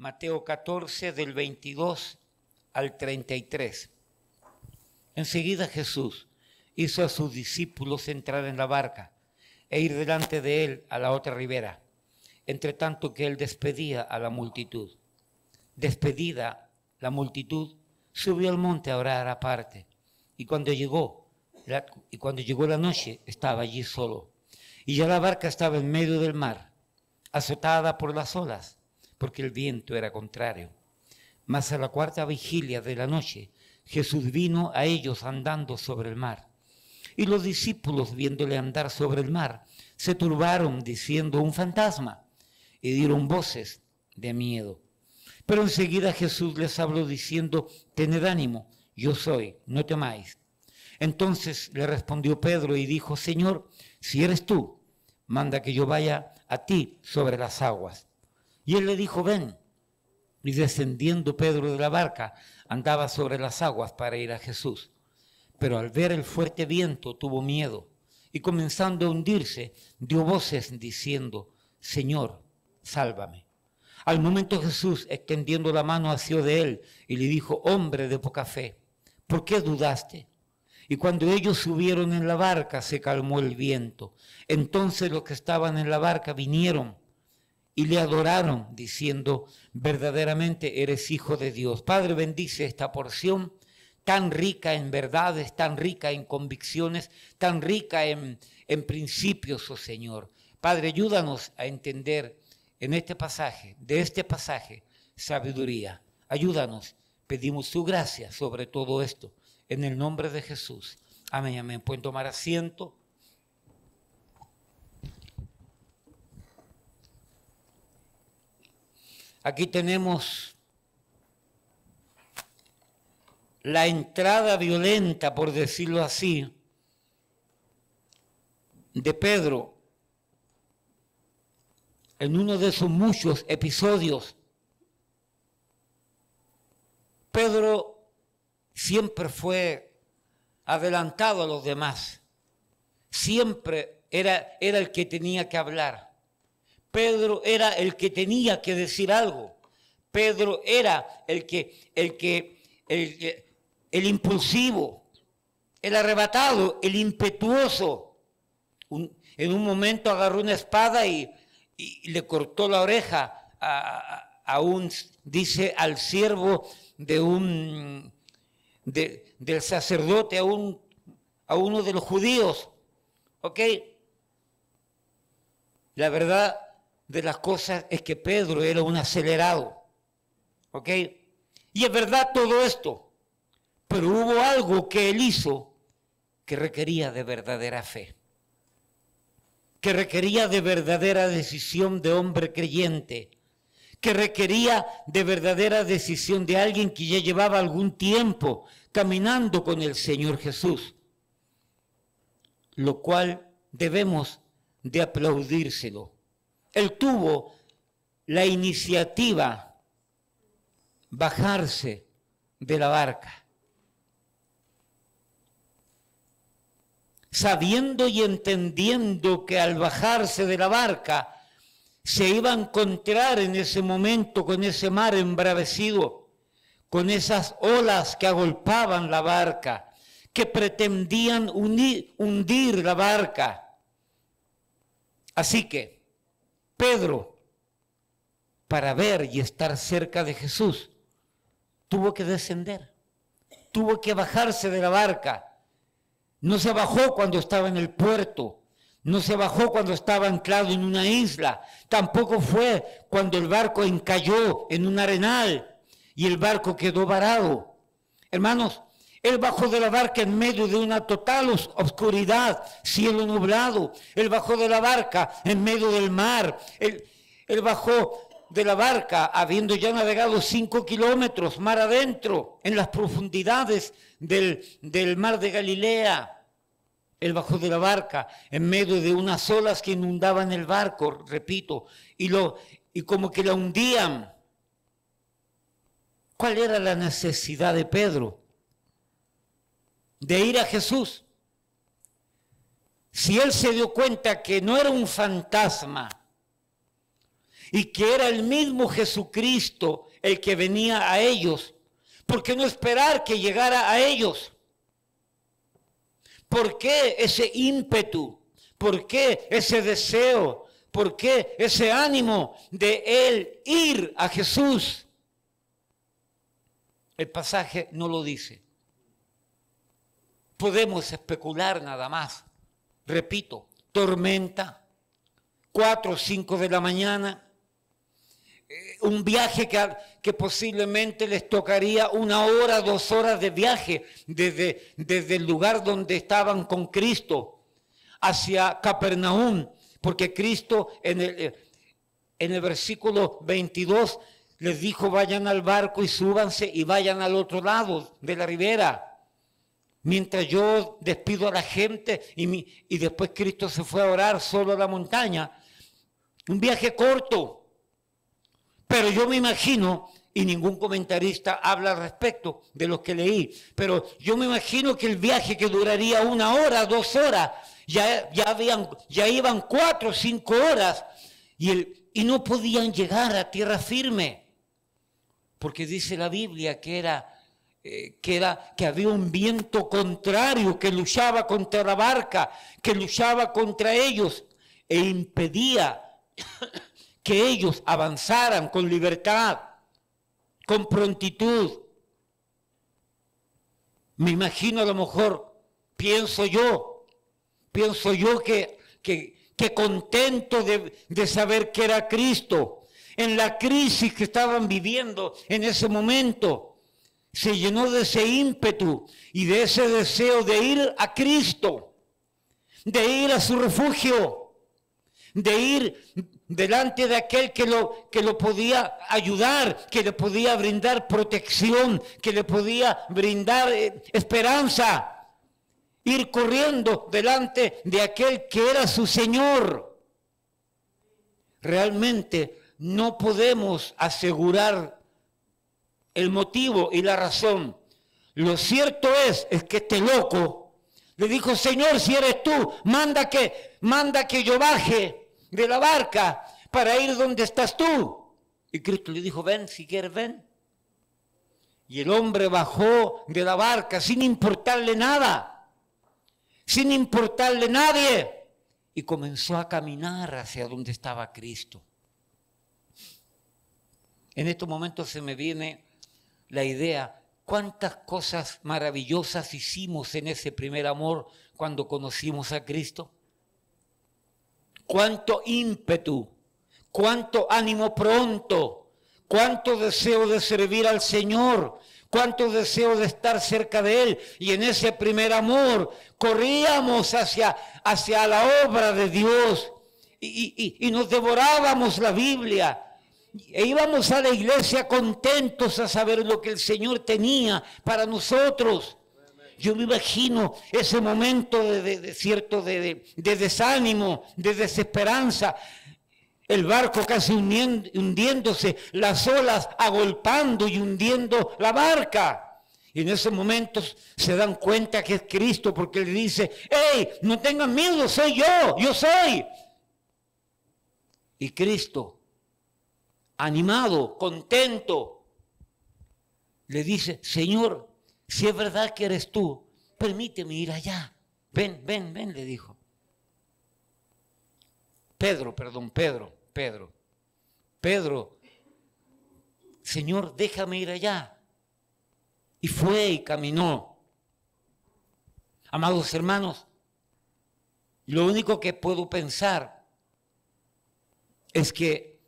Mateo 14, del 22 al 33. Enseguida Jesús hizo a sus discípulos entrar en la barca e ir delante de él a la otra ribera, entre tanto que él despedía a la multitud. Despedida la multitud, subió al monte a orar aparte, y cuando llegó la noche, estaba allí solo. Y ya la barca estaba en medio del mar, azotada por las olas, porque el viento era contrario. Mas a la cuarta vigilia de la noche, Jesús vino a ellos andando sobre el mar. Y los discípulos, viéndole andar sobre el mar, se turbaron diciendo: un fantasma, y dieron voces de miedo. Pero enseguida Jesús les habló diciendo: tened ánimo, yo soy, no temáis. Entonces le respondió Pedro y dijo: Señor, si eres tú, manda que yo vaya a ti sobre las aguas. Y él le dijo: ven. Y descendiendo Pedro de la barca, andaba sobre las aguas para ir a Jesús. Pero al ver el fuerte viento tuvo miedo, y comenzando a hundirse, dio voces diciendo: Señor, sálvame. Al momento Jesús, extendiendo la mano, asió de él y le dijo: hombre de poca fe, ¿por qué dudaste? Y cuando ellos subieron en la barca, se calmó el viento. Entonces los que estaban en la barca vinieron y le adoraron, diciendo: verdaderamente eres Hijo de Dios. Padre, bendice esta porción tan rica en verdades, tan rica en convicciones, tan rica en principios, oh Señor. Padre, ayúdanos a entender en este pasaje, de este pasaje, sabiduría. Ayúdanos, pedimos tu gracia sobre todo esto, en el nombre de Jesús. Amén, amén. Pueden tomar asiento. Aquí tenemos la entrada violenta, por decirlo así, de Pedro en uno de sus muchos episodios. Pedro siempre fue adelantado a los demás, siempre era el que tenía que hablar. Pedro era el que tenía que decir algo. Pedro era el impulsivo, el arrebatado, el impetuoso. En un momento agarró una espada y le cortó la oreja dice al siervo del sacerdote, a uno de los judíos. ¿Ok? La verdad de las cosas es que Pedro era un acelerado. ¿Ok? Y es verdad todo esto, pero hubo algo que él hizo que requería de verdadera fe, que requería de verdadera decisión de hombre creyente, que requería de verdadera decisión de alguien que ya llevaba algún tiempo caminando con el Señor Jesús, lo cual debemos de aplaudírselo. Él tuvo la iniciativa, bajarse de la barca, sabiendo y entendiendo que al bajarse de la barca se iba a encontrar en ese momento con ese mar embravecido, con esas olas que agolpaban la barca, que pretendían hundir la barca. Así que Pedro, para ver y estar cerca de Jesús, tuvo que descender, tuvo que bajarse de la barca. No se bajó cuando estaba en el puerto, no se bajó cuando estaba anclado en una isla, tampoco fue cuando el barco encalló en un arenal y el barco quedó varado. Hermanos, él bajó de la barca en medio de una total oscuridad, cielo nublado. Él bajó de la barca en medio del mar. Él bajó de la barca habiendo ya navegado 5 kilómetros mar adentro, en las profundidades del mar de Galilea. Él bajó de la barca en medio de unas olas que inundaban el barco, repito, y como que la hundían. ¿Cuál era la necesidad de Pedro de ir a Jesús? Si él se dio cuenta que no era un fantasma y que era el mismo Jesucristo el que venía a ellos, ¿por qué no esperar que llegara a ellos? ¿Por qué ese ímpetu? ¿Por qué ese deseo? ¿Por qué ese ánimo de él ir a Jesús? El pasaje no lo dice. Podemos especular nada más. Repito, tormenta, 4 o 5 de la mañana, un viaje que posiblemente les tocaría 1 hora, 2 horas de viaje desde el lugar donde estaban con Cristo hacia Capernaum, porque Cristo en el versículo 22 les dijo: vayan al barco y súbanse y vayan al otro lado de la ribera, mientras yo despido a la gente, y después Cristo se fue a orar solo a la montaña. Un viaje corto. Pero yo me imagino, y ningún comentarista habla al respecto de lo que leí, pero yo me imagino que el viaje, que duraría 1 hora, 2 horas, ya iban 4 o 5 horas y no podían llegar a tierra firme, porque dice la Biblia que había un viento contrario que luchaba contra la barca, que luchaba contra ellos e impedía que ellos avanzaran con libertad, con prontitud. Me imagino, a lo mejor, pienso yo que contento de saber que era Cristo, en la crisis que estaban viviendo en ese momento, se llenó de ese ímpetu y de ese deseo de ir a Cristo, de ir a su refugio, de ir delante de aquel que lo podía ayudar, que le podía brindar protección, que le podía brindar esperanza. Ir corriendo delante de aquel que era su Señor. Realmente no podemos asegurar el motivo y la razón. Lo cierto es que este loco le dijo: Señor, si eres tú, manda que yo baje de la barca para ir donde estás tú. Y Cristo le dijo: ven, si quieres, ven. Y el hombre bajó de la barca sin importarle nada, sin importarle nadie, y comenzó a caminar hacia donde estaba Cristo. En estos momentos se me viene la idea: cuántas cosas maravillosas hicimos en ese primer amor cuando conocimos a Cristo. Cuánto ímpetu, cuánto ánimo pronto, cuánto deseo de servir al Señor, cuánto deseo de estar cerca de Él. Y en ese primer amor corríamos hacia la obra de Dios y nos devorábamos la Biblia. E íbamos a la iglesia contentos a saber lo que el Señor tenía para nosotros. Yo me imagino ese momento de desánimo, de desesperanza, el barco casi hundiéndose, las olas agolpando y hundiendo la barca. Y en esos momentos se dan cuenta que es Cristo, porque le dice: ¡hey, no tengan miedo, soy yo soy! Y Cristo, animado, contento, le dice: Señor, si es verdad que eres tú, permíteme ir allá. Ven, le dijo. Pedro, Señor, déjame ir allá. Y fue y caminó. Amados hermanos, lo único que puedo pensar es que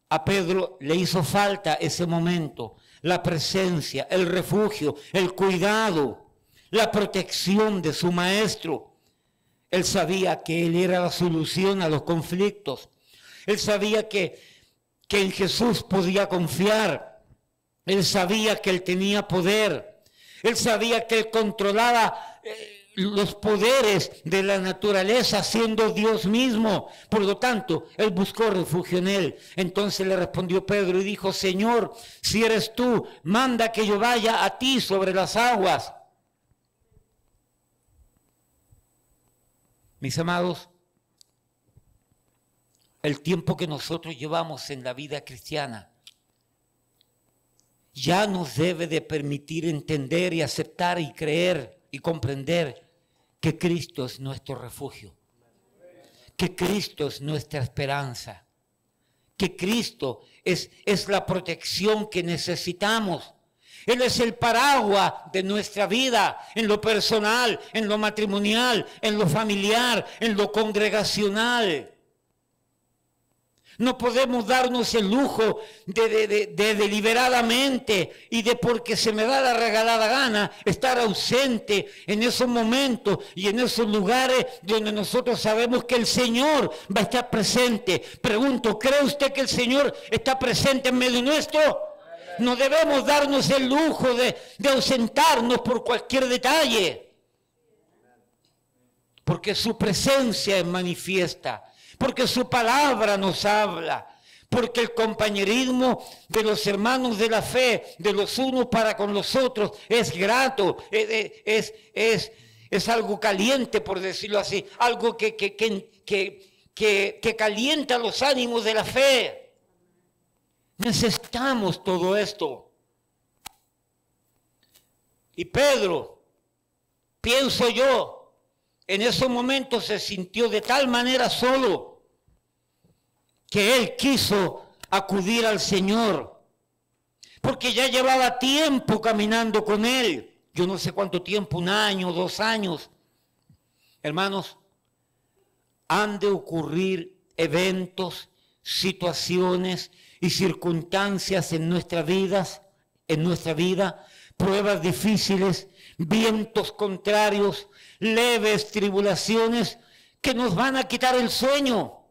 a Pedro le hizo falta ese momento, la presencia, el refugio, el cuidado, la protección de su maestro. Él sabía que él era la solución a los conflictos. Él sabía que en Jesús podía confiar. Él sabía que él tenía poder. Él sabía que él controlaba los poderes de la naturaleza, siendo Dios mismo. Por lo tanto, él buscó refugio en él. Entonces le respondió Pedro y dijo: Señor, si eres tú, manda que yo vaya a ti sobre las aguas. Mis amados, el tiempo que nosotros llevamos en la vida cristiana, ya nos debe de permitir entender y aceptar y creer y comprender que Cristo es nuestro refugio, que Cristo es nuestra esperanza, que Cristo es la protección que necesitamos. Él es el paraguas de nuestra vida, en lo personal, en lo matrimonial, en lo familiar, en lo congregacional. No podemos darnos el lujo de deliberadamente y de porque se me da la regalada gana estar ausente en esos momentos y en esos lugares donde nosotros sabemos que el Señor va a estar presente. Pregunto, ¿cree usted que el Señor está presente en medio nuestro? No debemos darnos el lujo de ausentarnos por cualquier detalle, porque su presencia es manifiesta, porque su palabra nos habla, porque el compañerismo de los hermanos de la fe, de los unos para con los otros, es grato, es algo caliente, por decirlo así, algo que calienta los ánimos de la fe. Necesitamos todo esto. Y Pedro, pienso yo, en esos momentos se sintió de tal manera solo que él quiso acudir al Señor, porque ya llevaba tiempo caminando con él. Yo no sé cuánto tiempo, 1 año, 2 años. Hermanos, han de ocurrir eventos, situaciones y circunstancias en nuestra vida, pruebas difíciles, vientos contrarios, leves tribulaciones que nos van a quitar el sueño,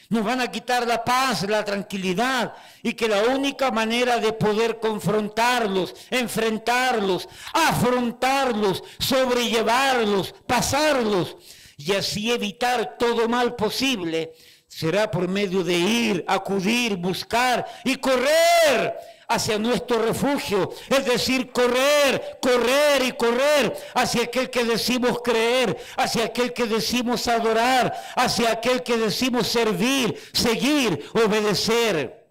nos van a quitar la paz, la tranquilidad, y que la única manera de poder confrontarlos, enfrentarlos, afrontarlos, sobrellevarlos, pasarlos y así evitar todo mal posible será por medio de ir, acudir, buscar y correr hacia nuestro refugio, es decir, correr, correr y correr hacia aquel que decimos creer, hacia aquel que decimos adorar, hacia aquel que decimos servir, seguir, obedecer.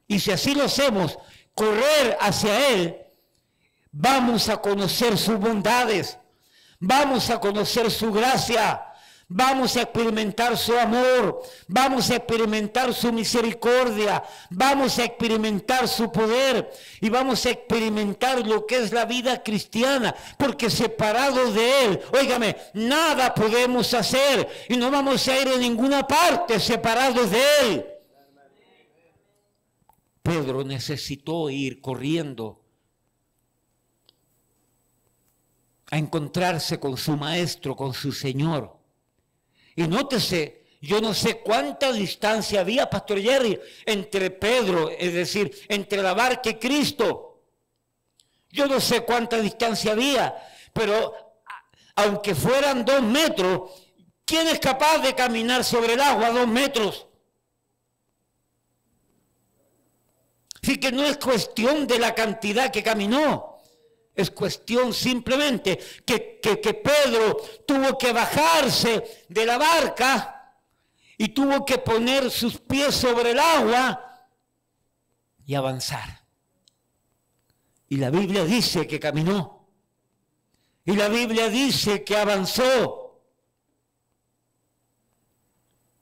Y si así lo hacemos, correr hacia Él, vamos a conocer sus bondades, vamos a conocer su gracia, vamos a experimentar su amor, vamos a experimentar su misericordia, vamos a experimentar su poder y vamos a experimentar lo que es la vida cristiana, porque separados de Él, óigame, nada podemos hacer y no vamos a ir a ninguna parte separados de Él. Pedro necesitó ir corriendo a encontrarse con su maestro, con su Señor. Y nótese, yo no sé cuánta distancia había, Pastor Jerry, entre Pedro, es decir, entre la barca y Cristo. Yo no sé cuánta distancia había, pero aunque fueran 2 metros, ¿quién es capaz de caminar sobre el agua 2 metros? Así que no es cuestión de la cantidad que caminó. Es cuestión simplemente que Pedro tuvo que bajarse de la barca y tuvo que poner sus pies sobre el agua y avanzar. Y la Biblia dice que caminó. Y la Biblia dice que avanzó.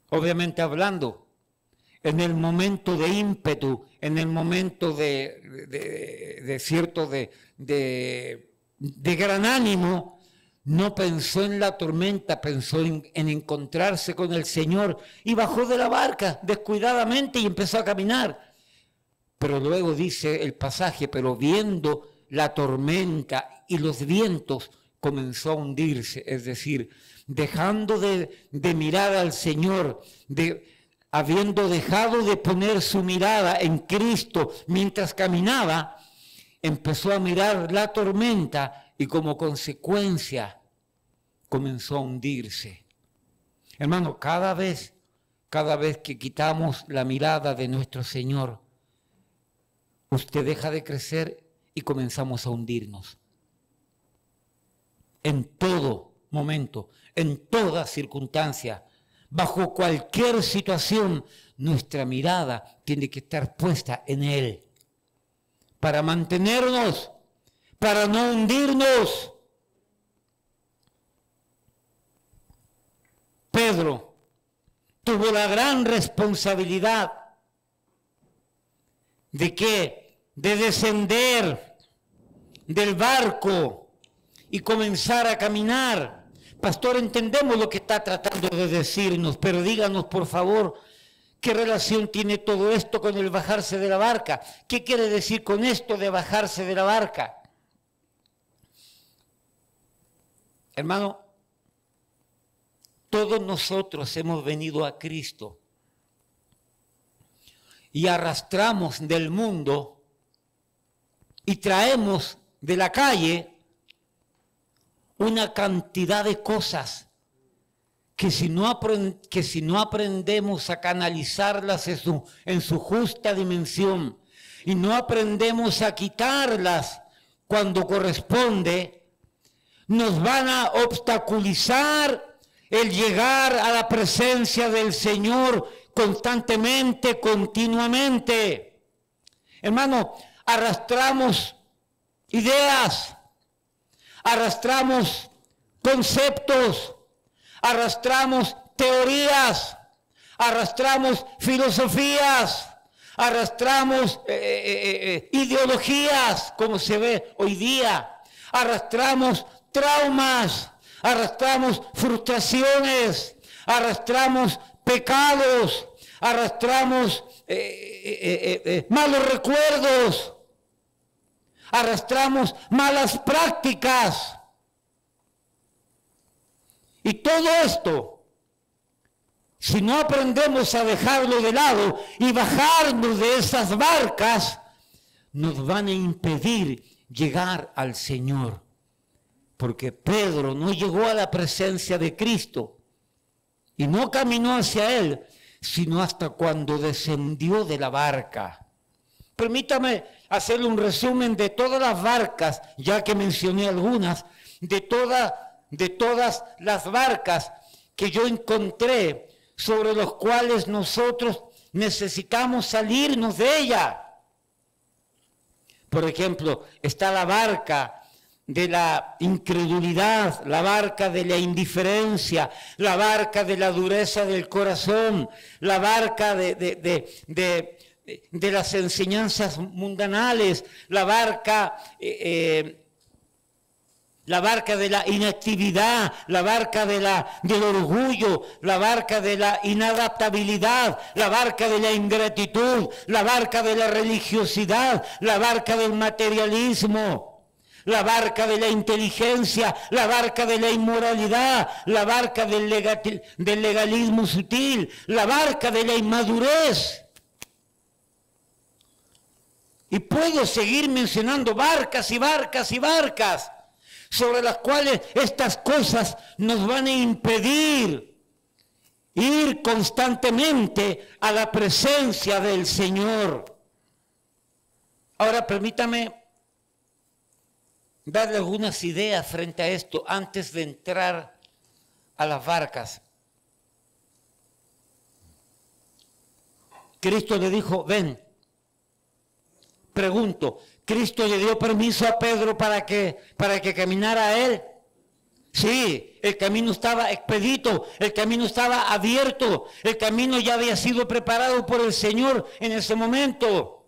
Obviamente hablando en el momento de ímpetu, en el momento de gran ánimo, no pensó en la tormenta, pensó en encontrarse con el Señor y bajó de la barca descuidadamente y empezó a caminar. Pero luego dice el pasaje, pero viendo la tormenta y los vientos, comenzó a hundirse, es decir, dejando de mirar al Señor, habiendo dejado de poner su mirada en Cristo mientras caminaba, empezó a mirar la tormenta y como consecuencia comenzó a hundirse. Hermano, cada vez que quitamos la mirada de nuestro Señor, usted deja de crecer y comenzamos a hundirnos. En todo momento, en toda circunstancia, bajo cualquier situación, nuestra mirada tiene que estar puesta en Él. Para mantenernos, para no hundirnos. Pedro tuvo la gran responsabilidad de que de descender del barco y comenzar a caminar. Pastor, entendemos lo que está tratando de decirnos, pero díganos por favor, ¿qué relación tiene todo esto con el bajarse de la barca? ¿Qué quiere decir con esto de bajarse de la barca? Hermano, todos nosotros hemos venido a Cristo y arrastramos del mundo y traemos de la calle una cantidad de cosas que si no aprendemos a canalizarlas en su justa dimensión y no aprendemos a quitarlas cuando corresponde, nos van a obstaculizar el llegar a la presencia del Señor constantemente, continuamente. Hermano, arrastramos ideas, arrastramos conceptos, arrastramos teorías, arrastramos filosofías, arrastramos ideologías, como se ve hoy día, arrastramos traumas, arrastramos frustraciones, arrastramos pecados, arrastramos malos recuerdos, arrastramos malas prácticas. Y todo esto, si no aprendemos a dejarlo de lado y bajarnos de esas barcas, nos van a impedir llegar al Señor. Porque Pedro no llegó a la presencia de Cristo y no caminó hacia Él, sino hasta cuando descendió de la barca. Permítame hacerle un resumen de todas las barcas, ya que mencioné algunas, de todas las barcas que yo encontré, sobre los cuales nosotros necesitamos salirnos de ella. Por ejemplo, está la barca de la incredulidad, la barca de la indiferencia, la barca de la dureza del corazón, la barca de las enseñanzas mundanales, la barca de la inactividad, la barca del orgullo, la barca de la inadaptabilidad, la barca de la ingratitud, la barca de la religiosidad, la barca del materialismo, la barca de la inteligencia, la barca de la inmoralidad, la barca del legalismo sutil, la barca de la inmadurez. Y puedo seguir mencionando barcas y barcas y barcas sobre las cuales estas cosas nos van a impedir ir constantemente a la presencia del Señor. Ahora permítame darle algunas ideas frente a esto antes de entrar a las barcas. Cristo le dijo, ven. Pregunto, ¿Cristo le dio permiso a Pedro para que caminara a él? Sí, el camino estaba expedito, el camino estaba abierto, el camino ya había sido preparado por el Señor en ese momento.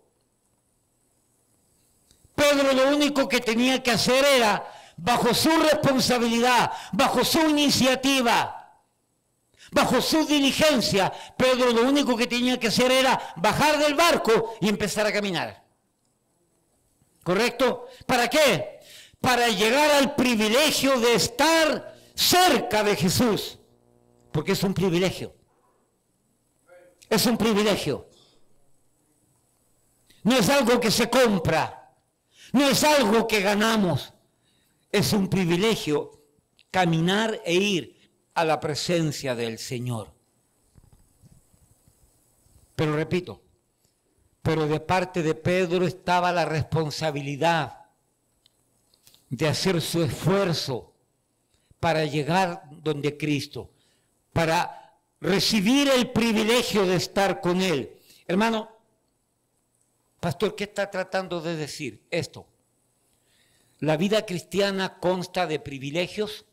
Pedro lo único que tenía que hacer era, bajo su responsabilidad, bajo su iniciativa, bajo su diligencia, Pedro lo único que tenía que hacer era bajar del barco y empezar a caminar. ¿Correcto? ¿Para qué? Para llegar al privilegio de estar cerca de Jesús. Porque es un privilegio. Es un privilegio. No es algo que se compra. No es algo que ganamos. Es un privilegio caminar e ir a la presencia del Señor. Pero repito, pero de parte de Pedro estaba la responsabilidad de hacer su esfuerzo para llegar donde Cristo, para recibir el privilegio de estar con Él. Hermano, pastor, ¿qué está tratando de decir esto? La vida cristiana consta de privilegios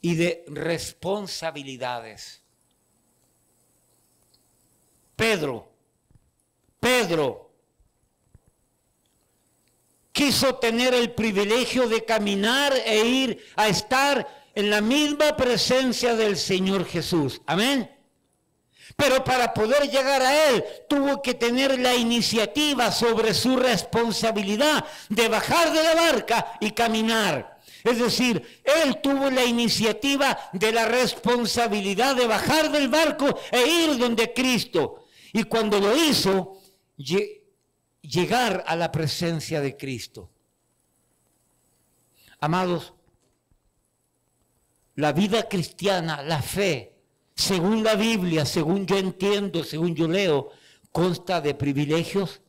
y de responsabilidades. Pedro quiso tener el privilegio de caminar e ir a estar en la misma presencia del Señor Jesús. Amén. Pero para poder llegar a Él, tuvo que tener la iniciativa sobre su responsabilidad de bajar de la barca y caminar. Es decir, Él tuvo la iniciativa de la responsabilidad de bajar del barco e ir donde Cristo. Y cuando lo hizo, llegar a la presencia de Cristo. Amados, la vida cristiana, la fe, según la Biblia, según yo entiendo, según yo leo, consta de privilegios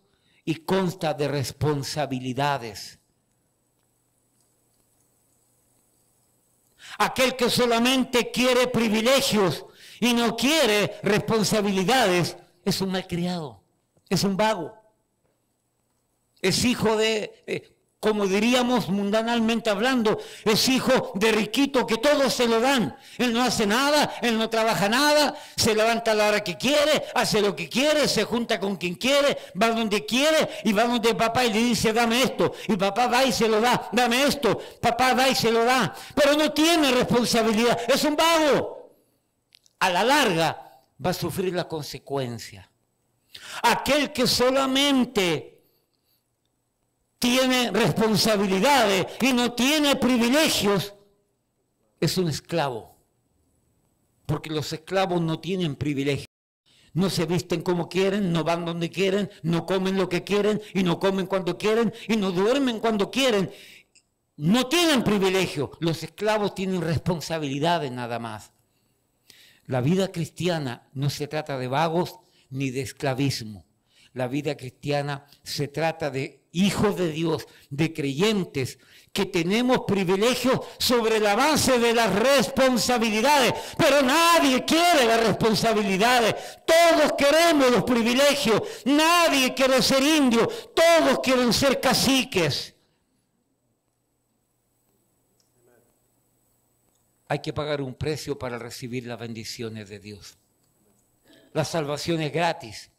y consta de responsabilidades. Aquel que solamente quiere privilegios y no quiere responsabilidades es un malcriado, es un vago, es hijo de, como diríamos mundanalmente hablando, es hijo de riquito que todos se lo dan. Él no hace nada, él no trabaja nada, se levanta a la hora que quiere, hace lo que quiere, se junta con quien quiere, va donde quiere y va donde papá y le dice dame esto. Y papá va y se lo da, dame esto, papá va y se lo da. Pero no tiene responsabilidad, es un vago. A la larga va a sufrir la consecuencia. Aquel que solamente tiene responsabilidades y no tiene privilegios, es un esclavo. Porque los esclavos no tienen privilegios. No se visten como quieren, no van donde quieren, no comen lo que quieren y no comen cuando quieren y no duermen cuando quieren. No tienen privilegio. Los esclavos tienen responsabilidades nada más. La vida cristiana no se trata de vagos ni de esclavismo. La vida cristiana se trata de hijos de Dios, de creyentes, que tenemos privilegios sobre la base de las responsabilidades. Pero nadie quiere las responsabilidades. Todos queremos los privilegios. Nadie quiere ser indio. Todos quieren ser caciques. Hay que pagar un precio para recibir las bendiciones de Dios. La salvación es gratis,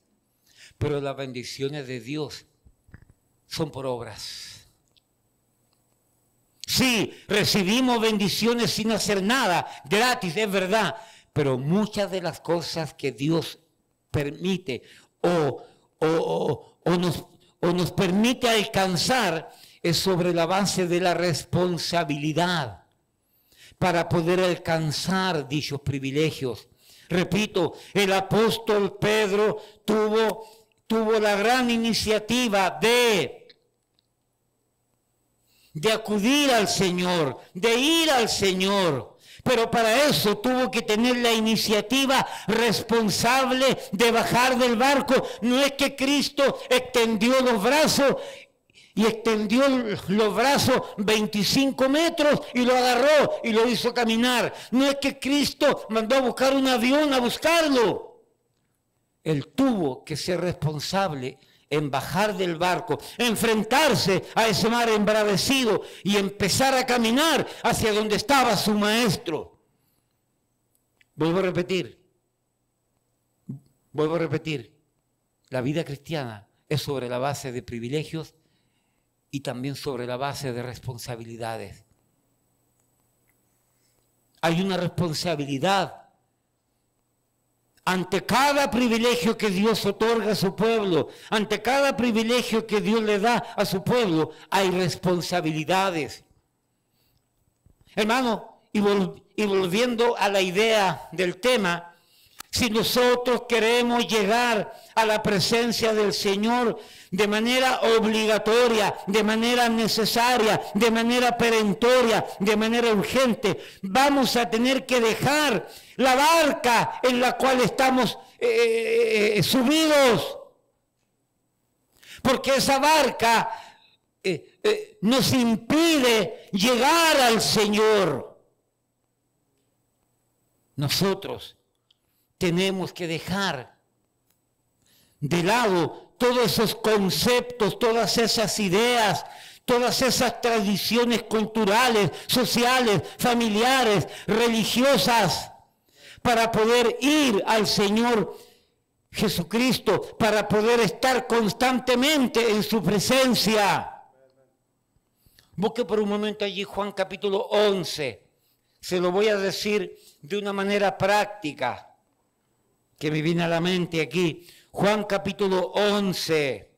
pero las bendiciones de Dios son por obras. Sí, recibimos bendiciones sin hacer nada, gratis, es verdad, pero muchas de las cosas que Dios permite o nos permite alcanzar es sobre la base de la responsabilidad para poder alcanzar dichos privilegios. Repito, el apóstol Pedro tuvo la gran iniciativa de acudir al Señor, de ir al Señor. Pero para eso tuvo que tener la iniciativa responsable de bajar del barco. No es que Cristo extendió los brazos y extendió los brazos 25 metros y lo agarró y lo hizo caminar. No es que Cristo mandó a buscar un avión a buscarlo. Él tuvo que ser responsable en bajar del barco, enfrentarse a ese mar embravecido y empezar a caminar hacia donde estaba su maestro. Vuelvo a repetir, la vida cristiana es sobre la base de privilegios y también sobre la base de responsabilidades. Hay una responsabilidad ante cada privilegio que Dios otorga a su pueblo, ante cada privilegio que Dios le da a su pueblo, hay responsabilidades. Hermano, y volviendo a la idea del tema, si nosotros queremos llegar a la presencia del Señor de manera obligatoria, de manera necesaria, de manera perentoria, de manera urgente, vamos a tener que dejar la barca en la cual estamos subidos. Porque esa barca nos impide llegar al Señor. nosotros tenemos que dejar de lado todos esos conceptos, todas esas ideas, todas esas tradiciones culturales, sociales, familiares, religiosas, para poder ir al Señor Jesucristo, para poder estar constantemente en su presencia. Busque por un momento allí Juan capítulo 11. Se lo voy a decir de una manera práctica que me viene a la mente aquí. Juan capítulo 11.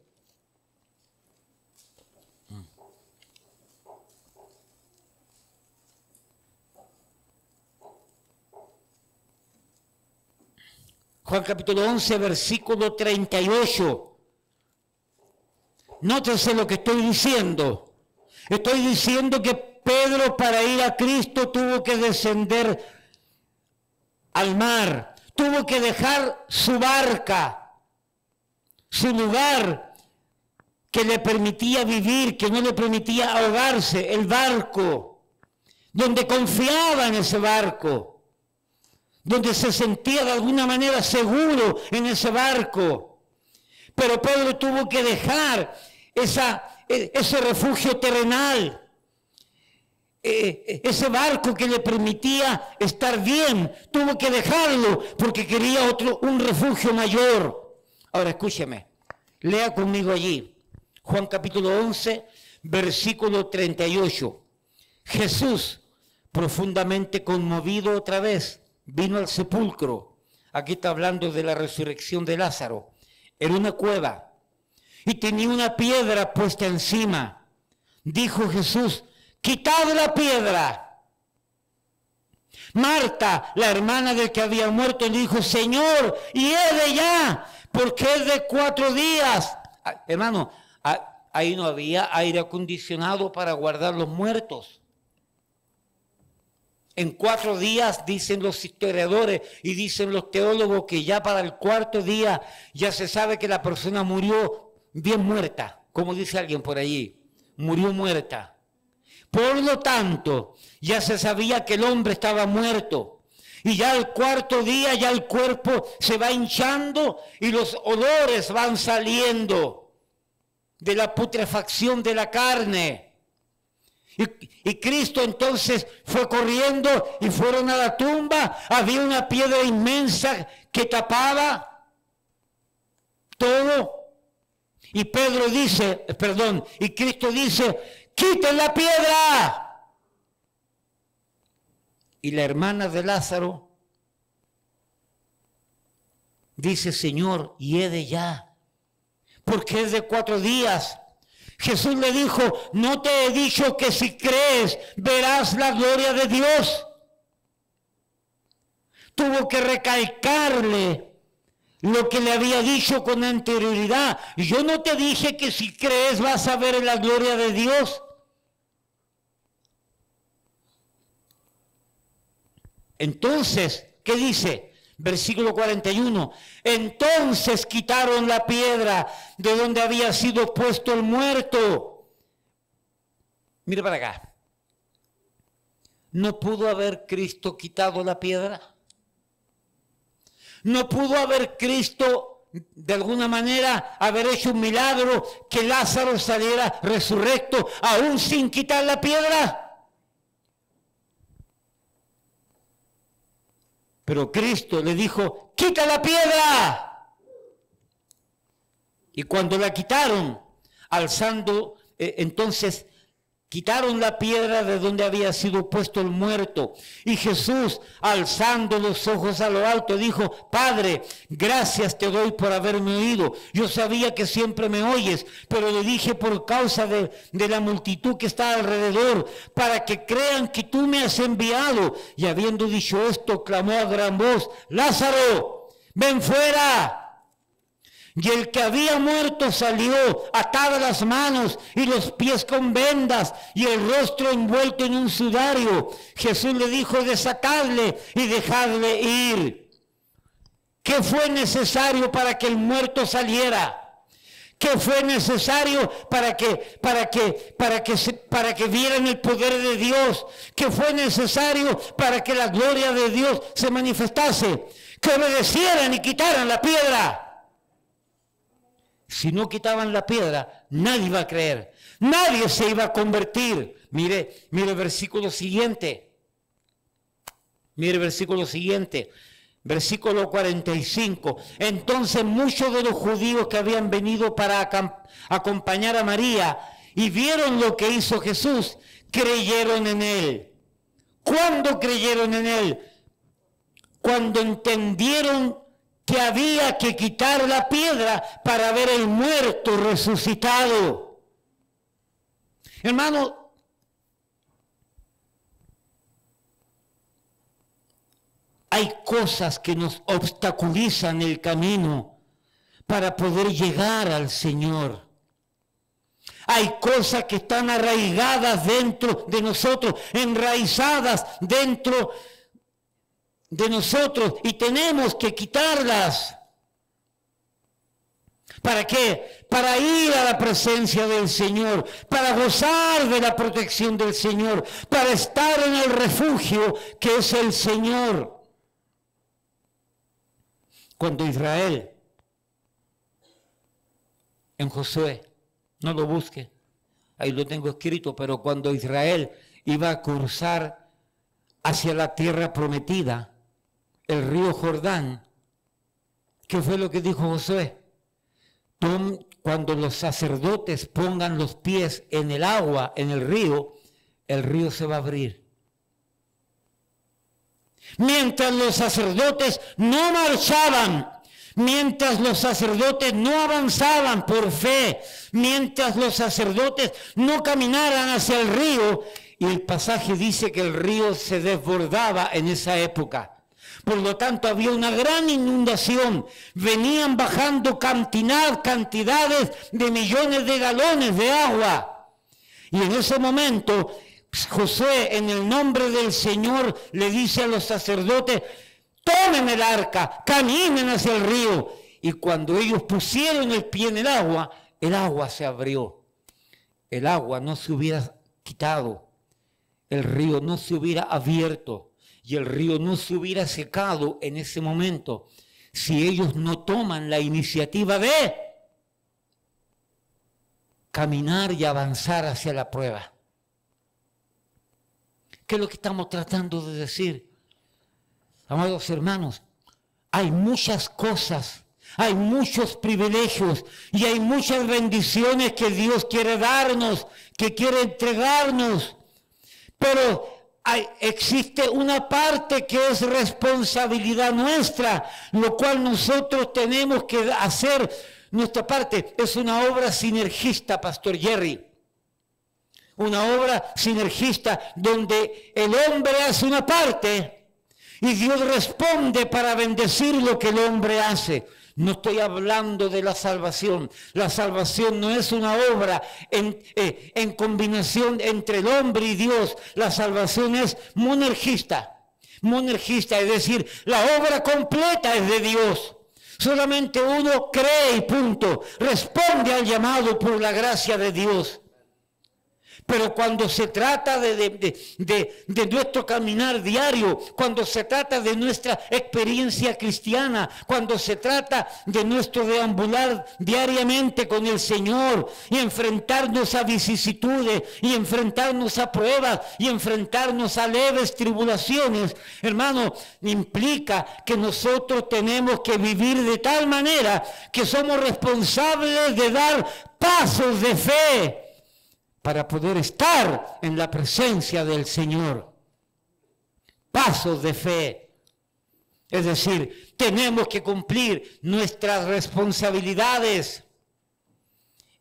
Juan capítulo 11, versículo 38. Nótese lo que estoy diciendo. Estoy diciendo que Pedro, para ir a Cristo, tuvo que descender al mar. Tuvo que dejar su barca, su lugar que le permitía vivir, que no le permitía ahogarse, el barco, donde confiaba en ese barco, donde se sentía de alguna manera seguro en ese barco. Pero Pedro tuvo que dejar ese refugio terrenal, ese barco que le permitía estar bien, tuvo que dejarlo porque quería un refugio mayor. Ahora escúcheme, lea conmigo allí, Juan capítulo 11, versículo 38. Jesús, profundamente conmovido otra vez, vino al sepulcro. Aquí está hablando de la resurrección de Lázaro. Era una cueva y tenía una piedra puesta encima. Dijo Jesús: quitad la piedra. Marta, la hermana del que había muerto, le dijo: Señor, hiede ya, porque es de 4 días. Hermano, ahí no había aire acondicionado para guardar los muertos. En 4 días, dicen los historiadores y dicen los teólogos, que ya para el 4.º día ya se sabe que la persona murió bien muerta, como dice alguien por allí, murió muerta. Por lo tanto, ya se sabía que el hombre estaba muerto. Y ya al 4.º día ya el cuerpo se va hinchando y los olores van saliendo de la putrefacción de la carne. Y Cristo entonces fue corriendo y fueron a la tumba. Había una piedra inmensa que tapaba todo. Y y Cristo dice: ¡quiten la piedra! Y la hermana de Lázaro dice: Señor, hiede ya, porque es de 4 días. Jesús le dijo: ¿no te he dicho que si crees verás la gloria de Dios? Tuvo que recalcarle lo que le había dicho con anterioridad. Yo no te dije que si crees vas a ver la gloria de Dios. Entonces, ¿qué dice? Versículo 41. Entonces quitaron la piedra de donde había sido puesto el muerto. Mire para acá. ¿No pudo haber Cristo quitado la piedra? ¿No pudo haber Cristo de alguna manera haber hecho un milagro que Lázaro saliera resurrecto aún sin quitar la piedra? Pero Cristo le dijo: ¡quita la piedra! Y cuando la quitaron, entonces quitaron la piedra de donde había sido puesto el muerto. Y Jesús, alzando los ojos a lo alto, dijo: Padre, gracias te doy por haberme oído. Yo sabía que siempre me oyes, pero lo dije por causa de la multitud que está alrededor, para que crean que tú me has enviado. Y habiendo dicho esto, clamó a gran voz: Lázaro, ven fuera. Y el que había muerto salió, atadas las manos y los pies con vendas y el rostro envuelto en un sudario. Jesús le dijo: desatadle y dejadle ir. ¿Qué fue necesario para que el muerto saliera? ¿Qué fue necesario para que vieran el poder de Dios? ¿Qué fue necesario para que la gloria de Dios se manifestase? Que obedecieran y quitaran la piedra. Si no quitaban la piedra, nadie iba a creer. Nadie se iba a convertir. Mire el versículo siguiente. Mire el versículo siguiente. Versículo 45. Entonces muchos de los judíos que habían venido para acompañar a María y vieron lo que hizo Jesús, creyeron en él. ¿Cuándo creyeron en él? Cuando entendieron que había que quitar la piedra para ver el muerto resucitado. Hermano, hay cosas que nos obstaculizan el camino para poder llegar al Señor. Hay cosas que están arraigadas dentro de nosotros, enraizadas dentro de nosotros, y tenemos que quitarlas. ¿Para qué? Para ir a la presencia del Señor, para gozar de la protección del Señor, para estar en el refugio que es el Señor. Cuando Israel, en Josué, no lo busque, ahí lo tengo escrito, pero cuando Israel iba a cruzar hacia la tierra prometida, el río Jordán, ¿qué fue lo que dijo Josué? Cuando los sacerdotes pongan los pies en el agua, en el río se va a abrir. Mientras los sacerdotes no marchaban, mientras los sacerdotes no avanzaban por fe, mientras los sacerdotes no caminaran hacia el río, y el pasaje dice que el río se desbordaba en esa época. Por lo tanto, había una gran inundación. Venían bajando cantidades de millones de galones de agua. Y en ese momento, Josué, en el nombre del Señor, le dice a los sacerdotes: tomen el arca, caminen hacia el río. Y cuando ellos pusieron el pie en el agua se abrió. El agua no se hubiera quitado, el río no se hubiera abierto y el río no se hubiera secado en ese momento si ellos no toman la iniciativa de caminar y avanzar hacia la prueba. ¿Qué es lo que estamos tratando de decir? Amados hermanos, hay muchas cosas, hay muchos privilegios y hay muchas bendiciones que Dios quiere darnos, que quiere entregarnos, pero existe una parte que es responsabilidad nuestra, lo cual nosotros tenemos que hacer nuestra parte. Es una obra sinergista, Pastor Jerry. Una obra sinergista donde el hombre hace una parte y Dios responde para bendecir lo que el hombre hace. No estoy hablando de la salvación. La salvación no es una obra en combinación entre el hombre y Dios. La salvación es monergista. Monergista, es decir, la obra completa es de Dios. Solamente uno cree y punto. Responde al llamado por la gracia de Dios. Pero cuando se trata de nuestro caminar diario, cuando se trata de nuestra experiencia cristiana, cuando se trata de nuestro deambular diariamente con el Señor y enfrentarnos a vicisitudes y enfrentarnos a pruebas y enfrentarnos a leves tribulaciones, hermano, implica que nosotros tenemos que vivir de tal manera que somos responsables de dar pasos de fe para poder estar en la presencia del Señor. Pasos de fe. Es decir, tenemos que cumplir nuestras responsabilidades.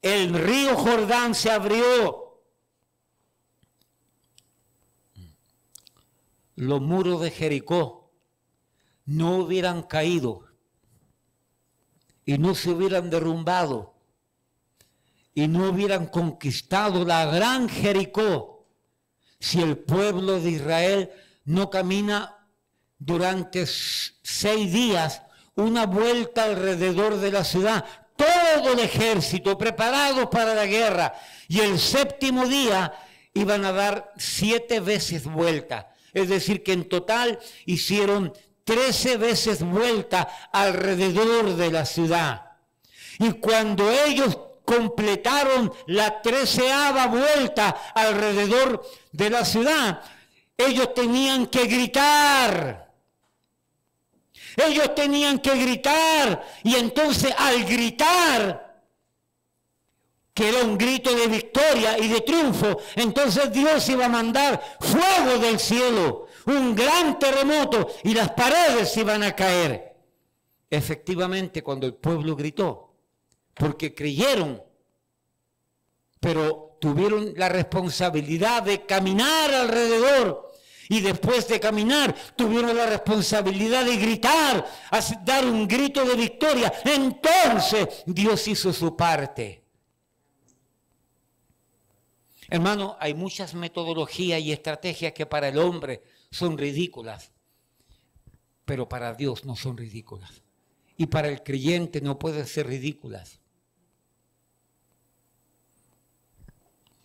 El río Jordán se abrió. Los muros de Jericó no hubieran caído y no se hubieran derrumbado y no hubieran conquistado la gran Jericó si el pueblo de Israel no camina durante 6 días una vuelta alrededor de la ciudad, todo el ejército preparados para la guerra. Y el séptimo día iban a dar 7 veces vuelta. Es decir, que en total hicieron 13 veces vuelta alrededor de la ciudad. Y cuando ellos completaron la 13ª vuelta alrededor de la ciudad, ellos tenían que gritar. Ellos tenían que gritar. Y entonces al gritar, que era un grito de victoria y de triunfo, entonces Dios iba a mandar fuego del cielo, un gran terremoto, y las paredes iban a caer. Efectivamente, cuando el pueblo gritó, porque creyeron, pero tuvieron la responsabilidad de caminar alrededor, y después de caminar tuvieron la responsabilidad de gritar, dar un grito de victoria. Entonces Dios hizo su parte. Hermano, hay muchas metodologías y estrategias que para el hombre son ridículas, pero para Dios no son ridículas. Y para el creyente no pueden ser ridículas.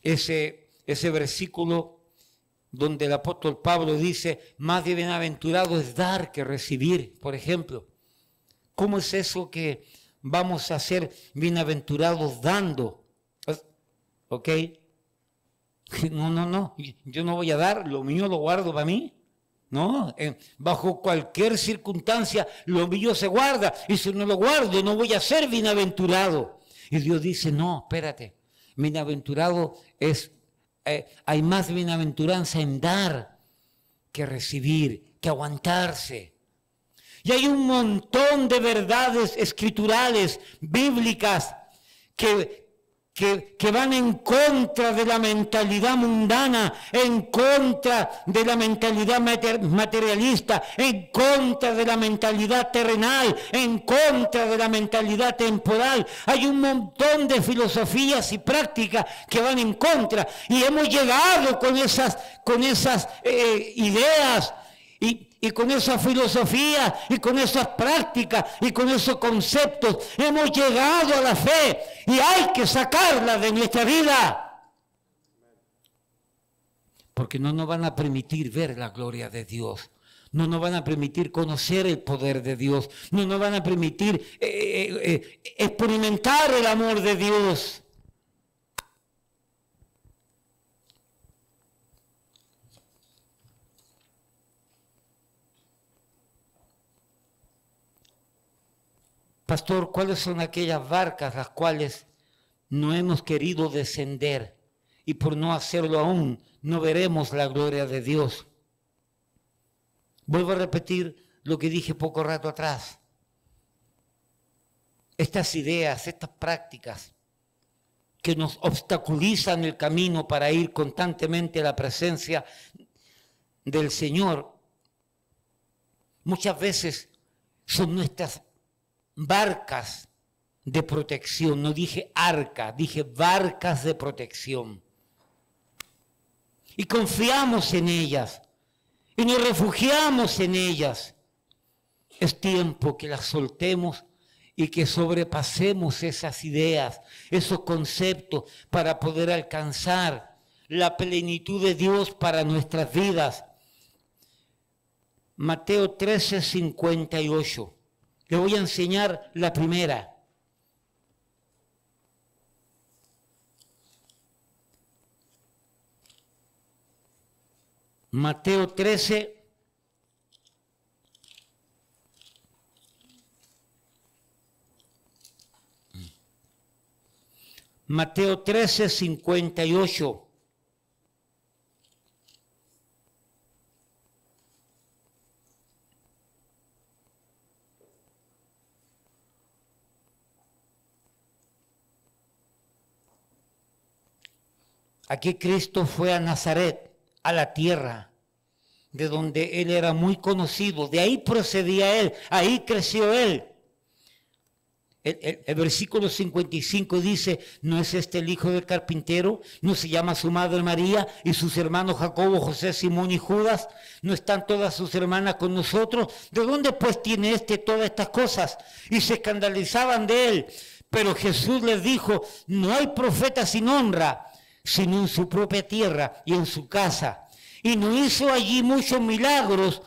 Ese versículo donde el apóstol Pablo dice, más bienaventurado es dar que recibir, por ejemplo. ¿Cómo es eso que vamos a ser bienaventurados dando? ¿Ok? No, yo no voy a dar, lo mío lo guardo para mí. No, bajo cualquier circunstancia lo mío se guarda, y si no lo guardo no voy a ser bienaventurado. Y Dios dice, no, espérate, bienaventurado es, hay más bienaventuranza en dar que recibir, que aguantarse. Y hay un montón de verdades escriturales, bíblicas, que van en contra de la mentalidad mundana, en contra de la mentalidad materialista, en contra de la mentalidad terrenal, en contra de la mentalidad temporal. Hay un montón de filosofías y prácticas que van en contra, y hemos llegado con esas ideas y con esa filosofía y con esas prácticas y con esos conceptos hemos llegado a la fe, y hay que sacarla de nuestra vida, porque no nos van a permitir ver la gloria de Dios, no nos van a permitir conocer el poder de Dios, no nos van a permitir experimentar el amor de Dios. Pastor, ¿cuáles son aquellas barcas las cuales no hemos querido descender, y por no hacerlo aún no veremos la gloria de Dios? Vuelvo a repetir lo que dije poco rato atrás. Estas ideas, estas prácticas que nos obstaculizan el camino para ir constantemente a la presencia del Señor, muchas veces son nuestras barcas de protección. No dije arca, dije barcas de protección. Y confiamos en ellas y nos refugiamos en ellas. Es tiempo que las soltemos y que sobrepasemos esas ideas, esos conceptos, para poder alcanzar la plenitud de Dios para nuestras vidas. Mateo 13:58. Le voy a enseñar la primera. Mateo 13. Mateo 13:58. Aquí Cristo fue a Nazaret, a la tierra, de donde Él era muy conocido. De ahí procedía Él, ahí creció Él. El versículo 55 dice, ¿no es este el hijo del carpintero? ¿No se llama su madre María y sus hermanos Jacobo, José, Simón y Judas? ¿No están todas sus hermanas con nosotros? ¿De dónde pues tiene todas estas cosas? Y se escandalizaban de Él. Pero Jesús les dijo, no hay profeta sin honra, sino en su propia tierra y en su casa. Y no hizo allí muchos milagros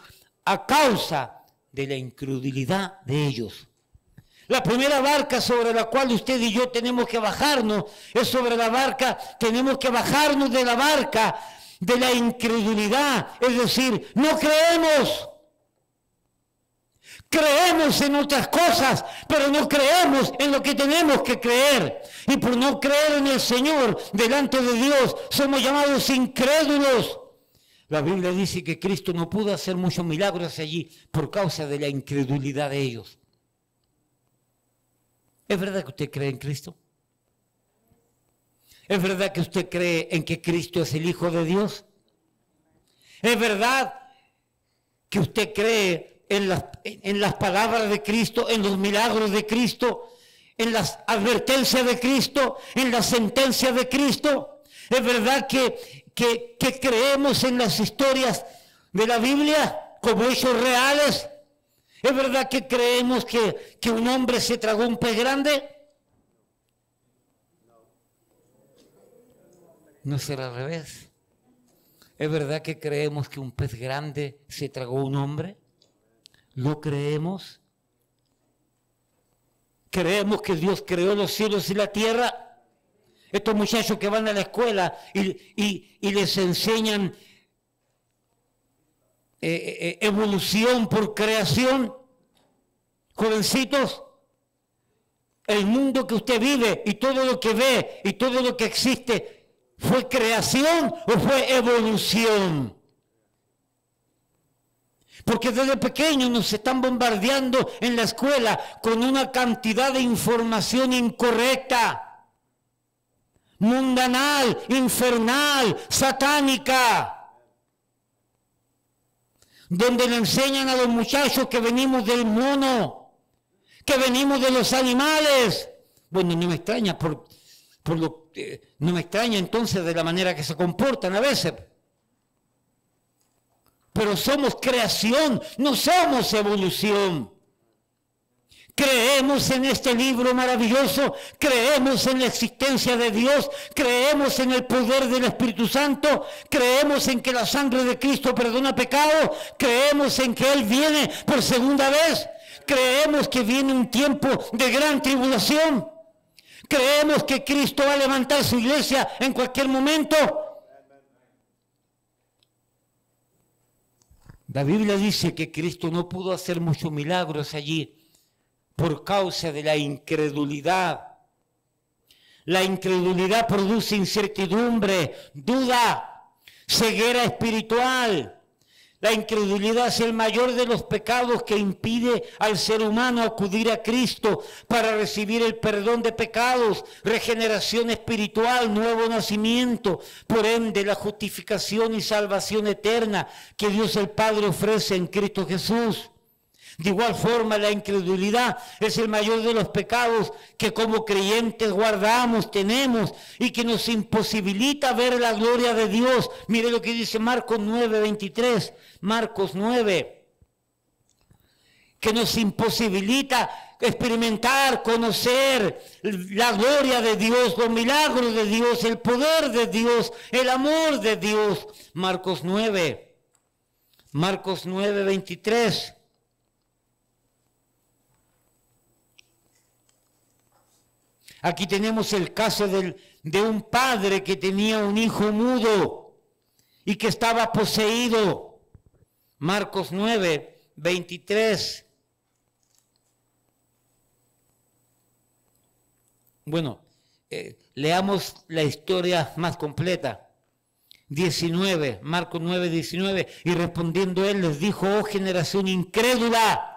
a causa de la incredulidad de ellos. La primera barca sobre la cual usted y yo tenemos que bajarnos es sobre la barca, tenemos que bajarnos de la barca de la incredulidad. Es decir, no creemos. Creemos en otras cosas, pero no creemos en lo que tenemos que creer. Y por no creer en el Señor delante de Dios, somos llamados incrédulos. La Biblia dice que Cristo no pudo hacer muchos milagros allí por causa de la incredulidad de ellos. ¿Es verdad que usted cree en Cristo? ¿Es verdad que usted cree en que Cristo es el Hijo de Dios? ¿Es verdad que usted cree en las palabras de Cristo, en los milagros de Cristo, en las advertencias de Cristo, en las sentencias de Cristo? ¿Es verdad que creemos en las historias de la Biblia como hechos reales? ¿Es verdad que creemos que un hombre se tragó un pez grande? ¿No será al revés? ¿Es verdad que creemos que un pez grande se tragó un hombre? ¿Lo creemos? ¿Creemos que Dios creó los cielos y la tierra? Estos muchachos que van a la escuela y les enseñan evolución por creación, jovencitos, el mundo que usted vive y todo lo que ve y todo lo que existe, ¿fue creación o fue evolución? Porque desde pequeños nos están bombardeando en la escuela con una cantidad de información incorrecta, mundanal, infernal, satánica, donde le enseñan a los muchachos que venimos del mono, que venimos de los animales. Bueno, no me extraña no me extraña entonces de la manera que se comportan a veces. Pero somos creación, no somos evolución. Creemos en este libro maravilloso, creemos en la existencia de Dios, creemos en el poder del Espíritu Santo, creemos en que la sangre de Cristo perdona pecado, creemos en que Él viene por segunda vez, creemos que viene un tiempo de gran tribulación, creemos que Cristo va a levantar su iglesia en cualquier momento. La Biblia dice que Cristo no pudo hacer muchos milagros allí por causa de la incredulidad. La incredulidad produce incertidumbre, duda, ceguera espiritual. La incredulidad es el mayor de los pecados que impide al ser humano acudir a Cristo para recibir el perdón de pecados, regeneración espiritual, nuevo nacimiento, por ende la justificación y salvación eterna que Dios el Padre ofrece en Cristo Jesús. De igual forma, la incredulidad es el mayor de los pecados que como creyentes guardamos, tenemos y que nos imposibilita ver la gloria de Dios. Mire lo que dice Marcos 9:23, Marcos 9, que nos imposibilita experimentar, conocer la gloria de Dios, los milagros de Dios, el poder de Dios, el amor de Dios. Marcos 9:23. Aquí tenemos el caso de un padre que tenía un hijo mudo y que estaba poseído. Marcos 9:23. Bueno, leamos la historia más completa. 19, Marcos 9:19. Y respondiendo él les dijo: oh generación incrédula,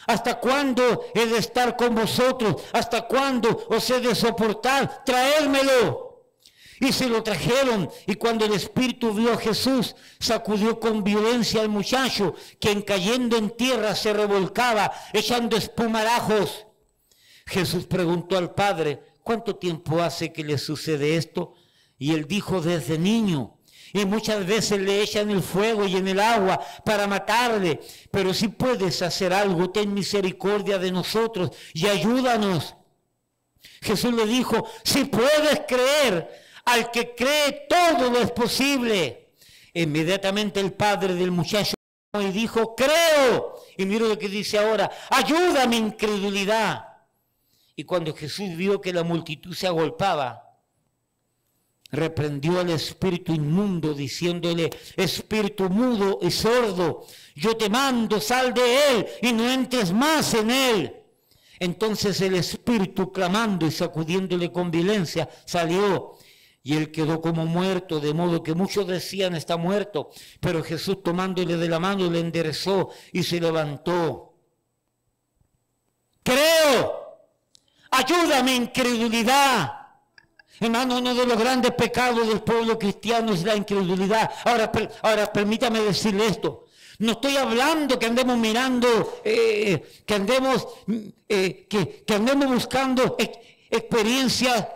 ¿hasta cuándo he de estar con vosotros? ¿Hasta cuándo os he de soportar? Traédmelo. Y se lo trajeron, y cuando el espíritu vio a Jesús, sacudió con violencia al muchacho, quien cayendo en tierra se revolcaba, echando espumarajos. Jesús preguntó al padre: ¿cuánto tiempo hace que le sucede esto? Y él dijo: desde niño. Y muchas veces le echan el fuego y en el agua para matarle. Pero si puedes hacer algo, ten misericordia de nosotros y ayúdanos. Jesús le dijo, si puedes creer, al que cree todo lo es posible. Inmediatamente el padre del muchacho y dijo, creo. Y mira lo que dice ahora, ayuda a mi incredulidad. Y cuando Jesús vio que la multitud se agolpaba, reprendió al espíritu inmundo, diciéndole, espíritu mudo y sordo, yo te mando, sal de él y no entres más en él. Entonces el espíritu, clamando y sacudiéndole con violencia, salió. Y él quedó como muerto, de modo que muchos decían, está muerto. Pero Jesús, tomándole de la mano, le enderezó y se levantó. Creo, ayúdame, incredulidad. Hermano, uno de los grandes pecados del pueblo cristiano es la incredulidad. Ahora permítame decirle esto. No estoy hablando que andemos mirando, que andemos buscando experiencias,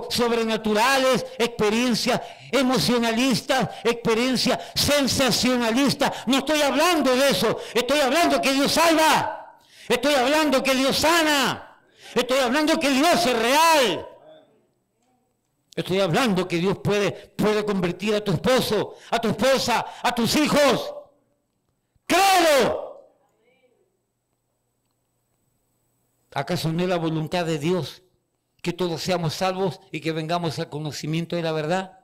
sobrenaturales, experiencias emocionalistas, experiencias sensacionalistas. No estoy hablando de eso. Estoy hablando que Dios salva. Estoy hablando que Dios sana. Estoy hablando que Dios es real. Estoy hablando que Dios puede convertir a tu esposo, a tu esposa, a tus hijos. ¡Créelo! ¿Acaso no es la voluntad de Dios que todos seamos salvos y que vengamos al conocimiento de la verdad?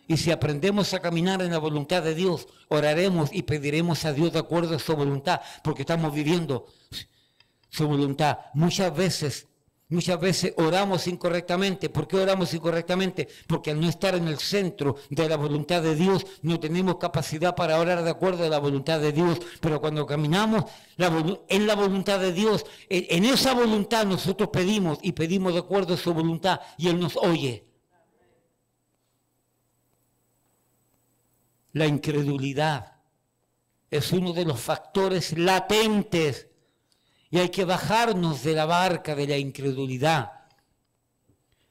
Y si aprendemos a caminar en la voluntad de Dios, oraremos y pediremos a Dios de acuerdo a su voluntad, porque estamos viviendo su voluntad. Muchas veces oramos incorrectamente. ¿Por qué oramos incorrectamente? Porque al no estar en el centro de la voluntad de Dios, no tenemos capacidad para orar de acuerdo a la voluntad de Dios. Pero cuando caminamos en la voluntad de Dios, en esa voluntad nosotros pedimos y pedimos de acuerdo a su voluntad y Él nos oye. La incredulidad es uno de los factores latentes. Y hay que bajarnos de la barca de la incredulidad,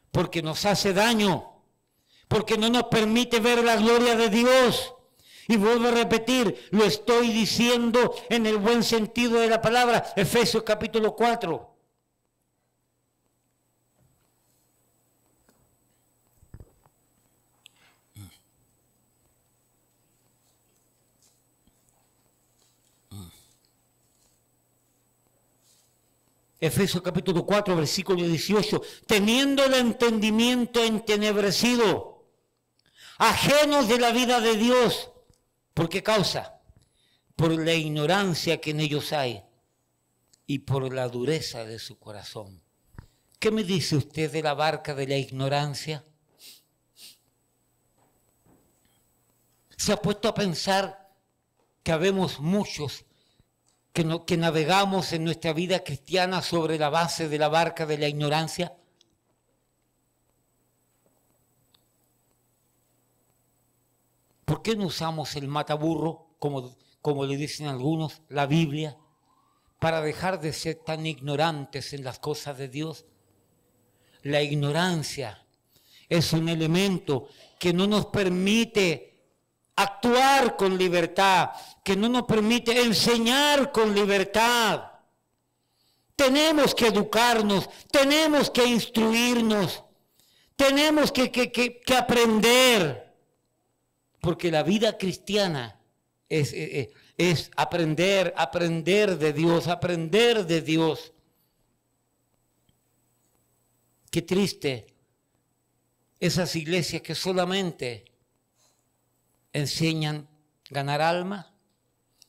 porque nos hace daño, porque no nos permite ver la gloria de Dios. Y vuelvo a repetir, lo estoy diciendo en el buen sentido de la palabra, Efesios capítulo 4. Efesios capítulo 4, versículo 18, teniendo el entendimiento entenebrecido, ajenos de la vida de Dios. ¿Por qué causa? Por la ignorancia que en ellos hay y por la dureza de su corazón. ¿Qué me dice usted de la barca de la ignorancia? ¿Se ha puesto a pensar que habemos muchos que navegamos en nuestra vida cristiana sobre la base de la barca de la ignorancia? ¿Por qué no usamos el mataburro, como le dicen algunos, la Biblia, para dejar de ser tan ignorantes en las cosas de Dios? La ignorancia es un elemento que no nos permite actuar con libertad, que no nos permite enseñar con libertad. Tenemos que educarnos, tenemos que instruirnos, tenemos que aprender, porque la vida cristiana es aprender de Dios. Qué triste esas iglesias que solamente enseñan ganar alma,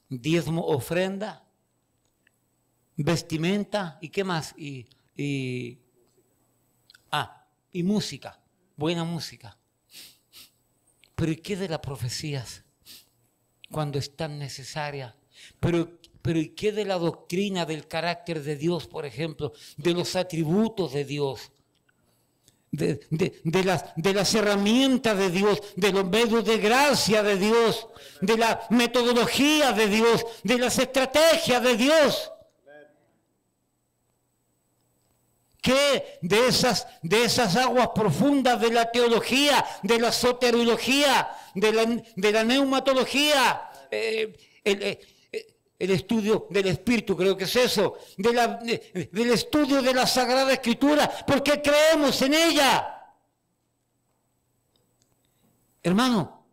diezmo, ofrenda, vestimenta y qué más, y música, buena música. Pero ¿y qué de las profecías cuando es tan necesaria? Pero ¿y qué de la doctrina del carácter de Dios, por ejemplo, de los atributos de Dios? De las herramientas de Dios, de los medios de gracia de Dios, de la metodología de Dios, de las estrategias de Dios. ¿Qué de esas aguas profundas de la teología, de la soteriología, de la neumatología, el estudio del Espíritu, creo que es eso, del estudio de la Sagrada Escritura, porque creemos en ella. Hermano,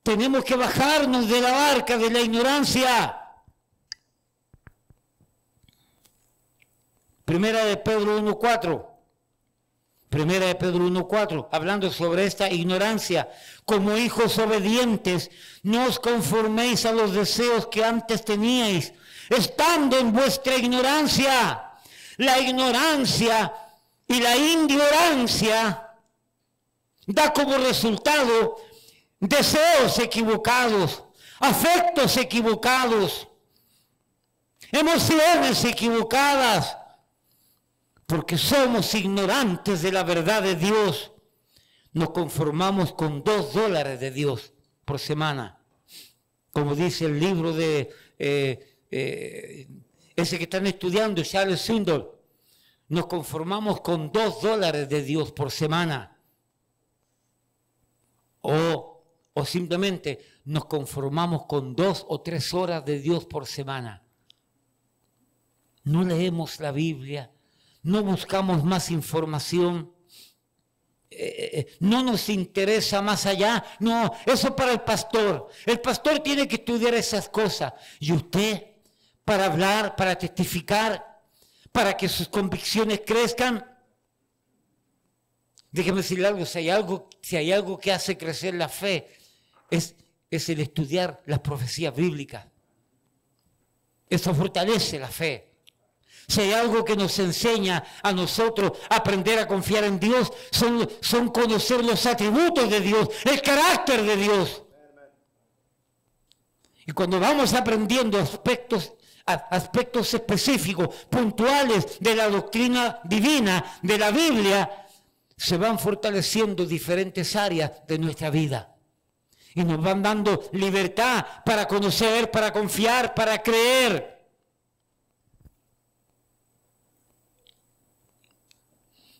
tenemos que bajarnos de la barca de la ignorancia. Primera de Pedro 1:4. Primera de Pedro 1:4, hablando sobre esta ignorancia. Como hijos obedientes, no os conforméis a los deseos que antes teníais, estando en vuestra ignorancia. La ignorancia y la ignorancia da como resultado deseos equivocados, afectos equivocados, emociones equivocadas, porque somos ignorantes de la verdad de Dios. Nos conformamos con $2 de Dios por semana. Como dice el libro de ese que están estudiando, Charles Swindoll. Nos conformamos con $2 de Dios por semana. O simplemente nos conformamos con 2 o 3 horas de Dios por semana. No leemos la Biblia. No buscamos más información, no nos interesa más allá. No, eso para el pastor. El pastor tiene que estudiar esas cosas. Y usted, para hablar, para testificar, para que sus convicciones crezcan. Déjeme decirle algo, si hay algo que hace crecer la fe, es el estudiar las profecías bíblicas. Eso fortalece la fe. Si hay algo que nos enseña a nosotros a aprender a confiar en Dios, son conocer los atributos de Dios, el carácter de Dios. Y cuando vamos aprendiendo aspectos específicos, puntuales de la doctrina divina, de la Biblia, se van fortaleciendo diferentes áreas de nuestra vida. Y nos van dando libertad para conocer, para confiar, para creer.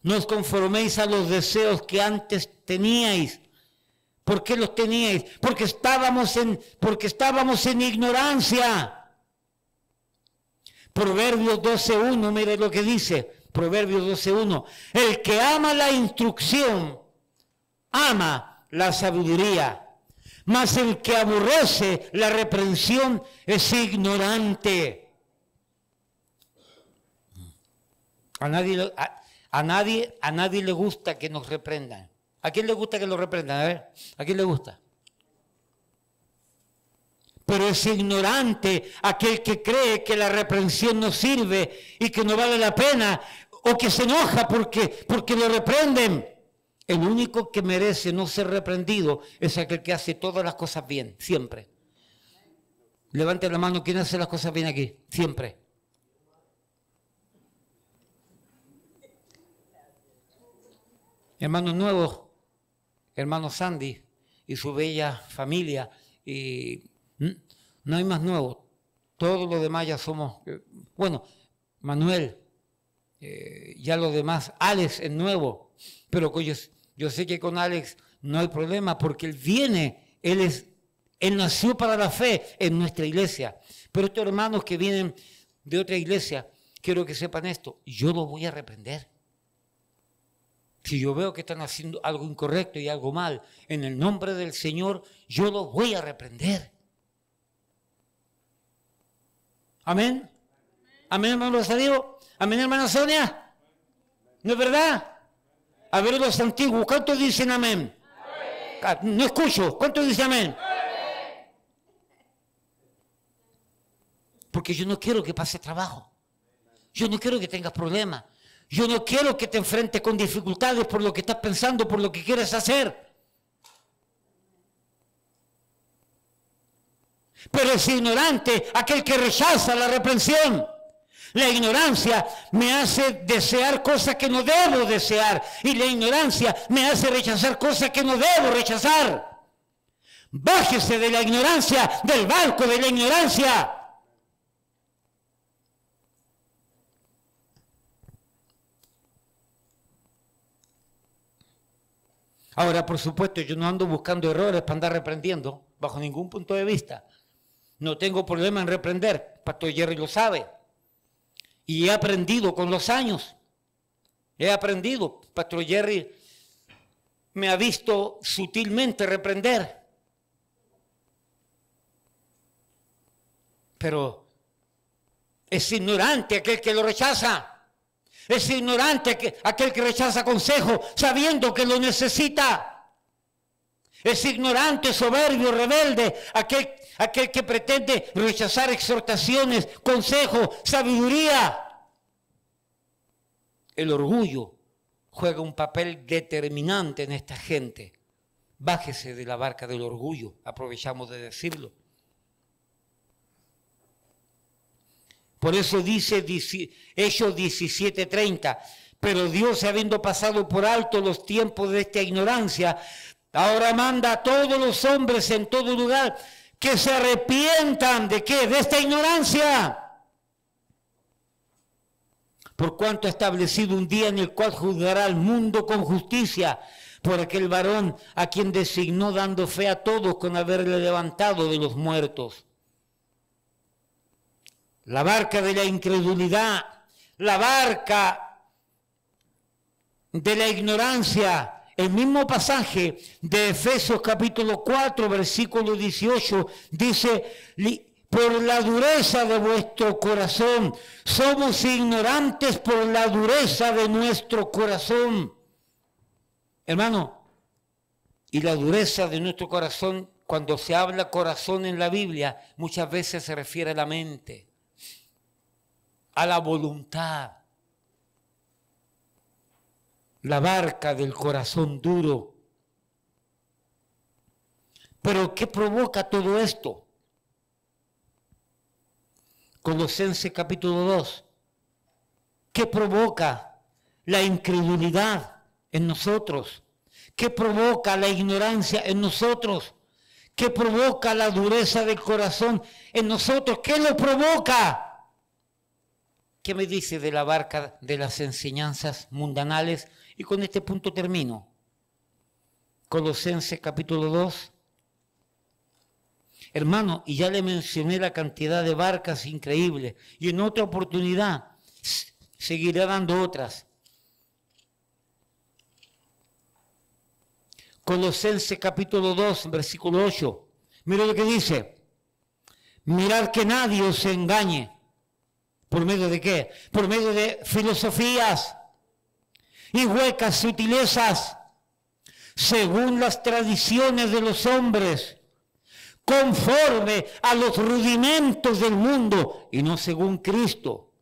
No os conforméis a los deseos que antes teníais. ¿Por qué los teníais? Porque estábamos en ignorancia. Proverbios 12:1, mire lo que dice. Proverbios 12:1. El que ama la instrucción, ama la sabiduría. Mas el que aborrece la reprensión es ignorante. A nadie le gusta que nos reprendan. ¿A quién le gusta que lo reprendan? A ver, ¿a quién le gusta? Pero es ignorante aquel que cree que la reprensión no sirve y que no vale la pena, o que se enoja porque lo reprenden. El único que merece no ser reprendido es aquel que hace todas las cosas bien, siempre. Levante la mano, ¿quién hace las cosas bien aquí? Siempre. Hermanos nuevos, hermano Sandy y su bella familia, y no hay más nuevos, todos los demás ya somos, bueno, Manuel, ya los demás, Alex es nuevo, pero yo sé que con Alex no hay problema porque él viene, él nació para la fe en nuestra iglesia, pero estos hermanos que vienen de otra iglesia, quiero que sepan esto, yo los voy a reprender. Si yo veo que están haciendo algo incorrecto y algo mal, en el nombre del Señor, yo los voy a reprender. Amén. Amén, hermano Rosario. Amén, hermana Sonia. ¿No es verdad? A ver los antiguos, ¿cuántos dicen amén? No escucho, ¿cuántos dicen amén? Porque yo no quiero que pase trabajo. Yo no quiero que tengas problemas. Yo no quiero que te enfrentes con dificultades por lo que estás pensando, por lo que quieres hacer. Pero es ignorante aquel que rechaza la reprensión. La ignorancia me hace desear cosas que no debo desear. Y la ignorancia me hace rechazar cosas que no debo rechazar. Bájese de la ignorancia, del barco de la ignorancia. Ahora, por supuesto, yo no ando buscando errores para andar reprendiendo, bajo ningún punto de vista. No tengo problema en reprender, Pastor Jerry lo sabe. Y he aprendido con los años. He aprendido. Pastor Jerry me ha visto sutilmente reprender. Pero es ignorante aquel que lo rechaza. Es ignorante aquel que rechaza consejo sabiendo que lo necesita. Es ignorante, soberbio, rebelde, aquel que pretende rechazar exhortaciones, consejo, sabiduría. El orgullo juega un papel determinante en esta gente. Bájese de la barca del orgullo, aprovechamos de decirlo. Por eso dice Hechos 17:30, pero Dios, habiendo pasado por alto los tiempos de esta ignorancia, ahora manda a todos los hombres en todo lugar que se arrepientan ¿de qué? De esta ignorancia. Por cuanto ha establecido un día en el cual juzgará al mundo con justicia por aquel varón a quien designó, dando fe a todos con haberle levantado de los muertos. La barca de la incredulidad, la barca de la ignorancia. El mismo pasaje de Efesios capítulo 4, versículo 18, dice, por la dureza de vuestro corazón, somos ignorantes por la dureza de nuestro corazón. Hermano, y la dureza de nuestro corazón, cuando se habla corazón en la Biblia, muchas veces se refiere a la mente, a la voluntad. La barca del corazón duro. Pero ¿qué provoca todo esto? Colosenses capítulo 2. ¿Qué provoca la incredulidad en nosotros? ¿Qué provoca la ignorancia en nosotros? ¿Qué provoca la dureza del corazón en nosotros? ¿Qué lo provoca? ¿Qué me dice de la barca de las enseñanzas mundanales? Y con este punto termino. Colosenses capítulo 2. Hermano, y ya le mencioné la cantidad de barcas increíbles. Y en otra oportunidad seguiré dando otras. Colosenses capítulo 2, versículo 8. Mira lo que dice. Mirad que nadie os engañe. ¿Por medio de qué? Por medio de filosofías y huecas sutilezas, según las tradiciones de los hombres, conforme a los rudimentos del mundo y no según Cristo.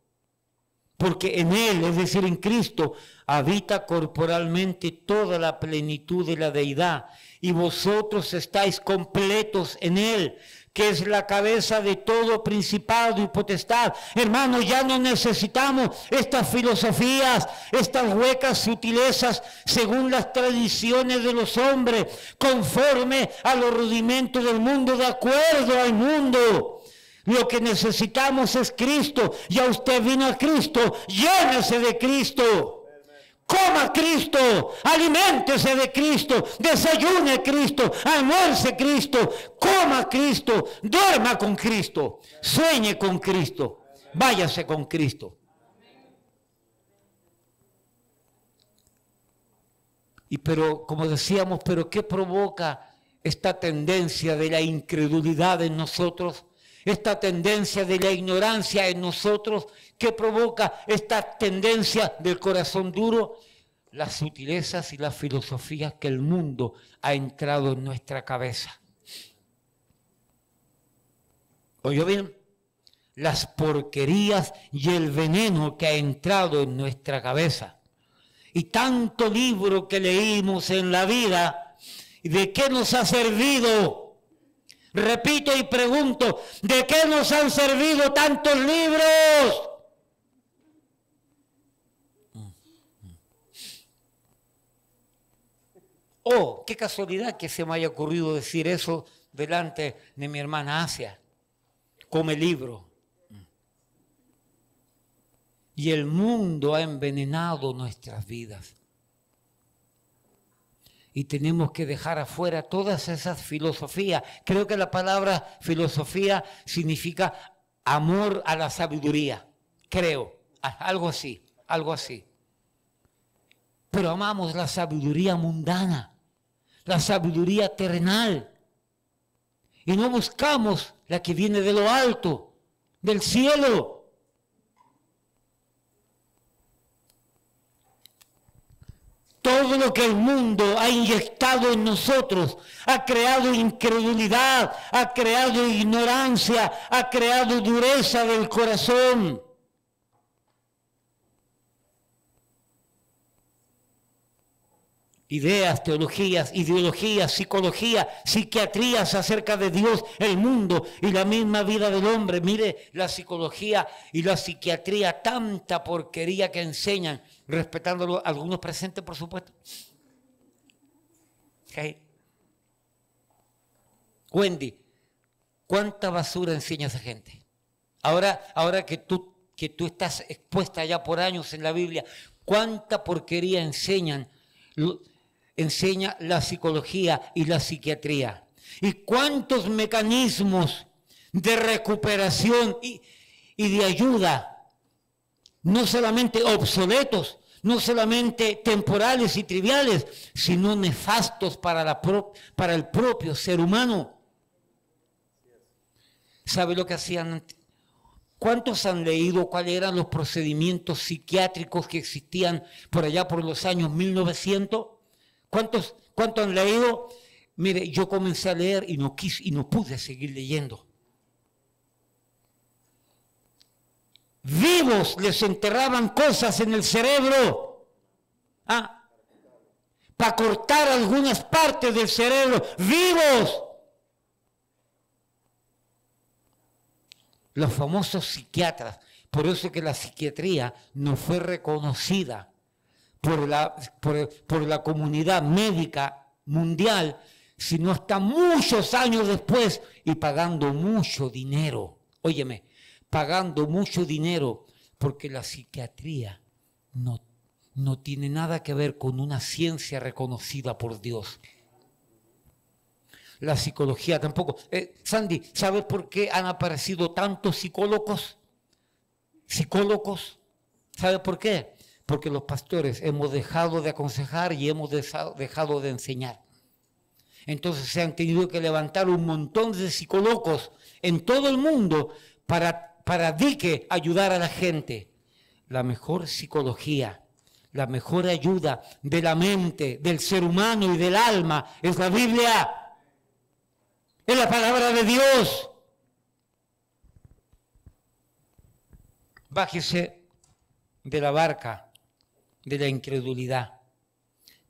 Porque en Él, es decir, en Cristo, habita corporalmente toda la plenitud de la deidad, y vosotros estáis completos en Él, que es la cabeza de todo principado y potestad. Hermanos, ya no necesitamos estas filosofías, estas huecas sutilezas según las tradiciones de los hombres, conforme a los rudimentos del mundo, de acuerdo al mundo. Lo que necesitamos es Cristo. Ya usted vino a Cristo, llénese de Cristo. Coma Cristo, aliméntese de Cristo, desayune Cristo, almuerce Cristo, coma Cristo, duerma con Cristo, sueñe con Cristo, váyase con Cristo. Y pero, como decíamos, ¿pero qué provoca esta tendencia de la incredulidad en nosotros? Esta tendencia de la ignorancia en nosotros, ¿qué provoca esta tendencia del corazón duro? Las sutilezas y las filosofías que el mundo ha entrado en nuestra cabeza. ¿Oyó bien? Las porquerías y el veneno que ha entrado en nuestra cabeza. Y tanto libro que leímos en la vida, ¿de qué nos ha servido? Repito y pregunto, ¿de qué nos han servido tantos libros? Oh, qué casualidad que se me haya ocurrido decir eso delante de mi hermana Asia. Come libro. Y el mundo ha envenenado nuestras vidas. Y tenemos que dejar afuera todas esas filosofías. Creo que la palabra filosofía significa amor a la sabiduría, creo, algo así, algo así. Pero amamos la sabiduría mundana, la sabiduría terrenal, y no buscamos la que viene de lo alto, del cielo. Todo lo que el mundo ha inyectado en nosotros ha creado incredulidad, ha creado ignorancia, ha creado dureza del corazón. Ideas, teologías, ideologías, psicología, psiquiatrías acerca de Dios, el mundo y la misma vida del hombre. Mire, la psicología y la psiquiatría, tanta porquería que enseñan, respetándolo algunos presentes, por supuesto. Okay. Wendy, ¿cuánta basura enseña esa gente? Ahora que tú estás expuesta ya por años en la Biblia, ¿cuánta porquería enseña la psicología y la psiquiatría? ¿Y cuántos mecanismos de recuperación y de ayuda, no solamente obsoletos, no solamente temporales y triviales, sino nefastos para el propio ser humano? ¿Sabe lo que hacían antes? ¿Cuántos han leído cuáles eran los procedimientos psiquiátricos que existían por allá por los años 1900? ¿Cuántos han leído? Mire, yo comencé a leer y no pude seguir leyendo. Vivos les enterraban cosas en el cerebro, para cortar algunas partes del cerebro, vivos. Los famosos psiquiatras. Por eso es que la psiquiatría no fue reconocida por la comunidad médica mundial, sino hasta muchos años después, y pagando mucho dinero. Óyeme, pagando mucho dinero, porque la psiquiatría no tiene nada que ver con una ciencia reconocida por Dios. La psicología tampoco. Sandy, ¿sabes por qué han aparecido tantos psicólogos? ¿Sabes por qué? Porque los pastores hemos dejado de aconsejar y hemos dejado de enseñar. Entonces se han tenido que levantar un montón de psicólogos en todo el mundo para ayudar a la gente. La mejor psicología, la mejor ayuda de la mente, del ser humano y del alma es la Biblia. Es la palabra de Dios. Bájese de la barca de la incredulidad.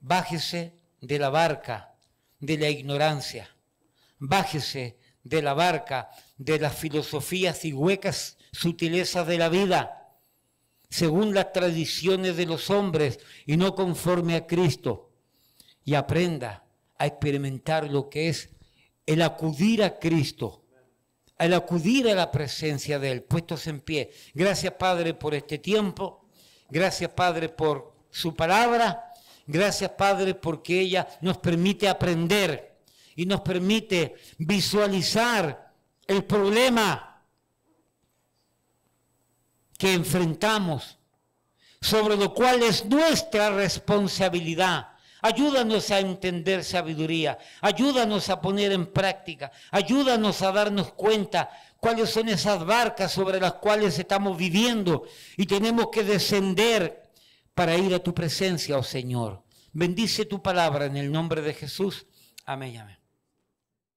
Bájese de la barca de la ignorancia. Bájese de la barca de las filosofías y huecas sutilezas de la vida, según las tradiciones de los hombres y no conforme a Cristo. Y aprenda a experimentar lo que es el acudir a Cristo, el acudir a la presencia de Él, puestos en pie. Gracias, Padre, por este tiempo. Gracias, Padre, por su palabra. Gracias, Padre, porque ella nos permite aprender y nos permite visualizar el problema que enfrentamos, sobre lo cual es nuestra responsabilidad. Ayúdanos a entender sabiduría, ayúdanos a poner en práctica, ayúdanos a darnos cuenta cuáles son esas barcas sobre las cuales estamos viviendo y tenemos que descender para ir a tu presencia, oh Señor. Bendice tu palabra en el nombre de Jesús. Amén, amén.